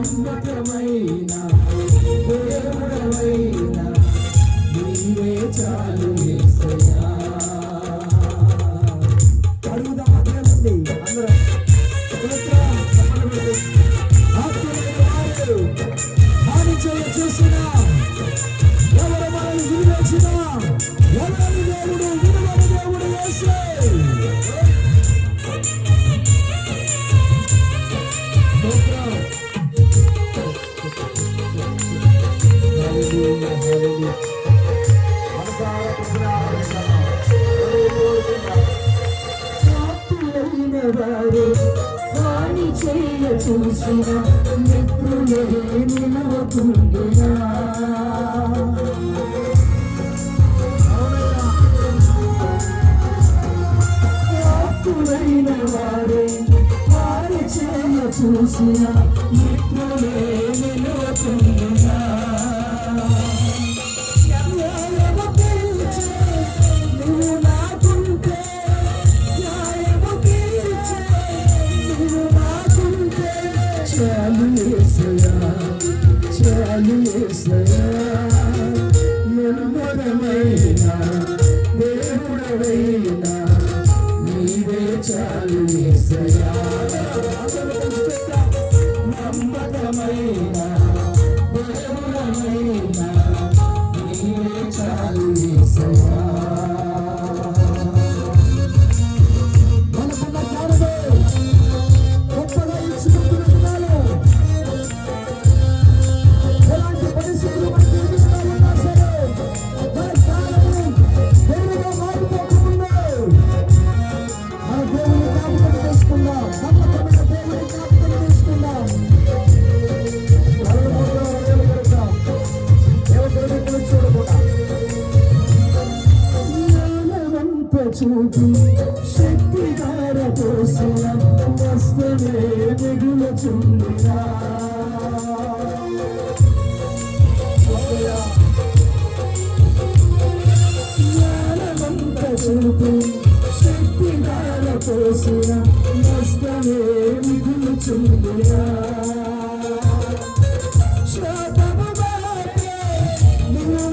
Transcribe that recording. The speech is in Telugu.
నమ్మకమైన దేవుడవైన నీవే చాలు యేసయ్యా. అడుగుదాం అదేనండి అందరం హాని చేసిన ఎవరు మనల్ని విడిచిన ఎవరి దేవుడు విడువని దేవుడు యేసే. వారు వాణి చేయ చూసిన మిత్రులే నిలవకుండునా. ఆప్తులైన వారే వారి చేయ చూసిన మిత్రులే నిలవకుండునా. చాలు యేసయ్యా చాలు యేసయ్యా నిర్మలమైన దేవుడవైన నీవే చాలు యేసయ్యా. నమ్మకమైన దేవుడవైన నీవే చాలు యేసయ్యా. చూపి శక్తి ధార పోసిన వస్తనే మిగులుచుండినా. జ్ఞానమంత చూపి శక్తి ధార పోసిన వస్తనే మిగులుచుండినా. శాపము బాటే నువ్వు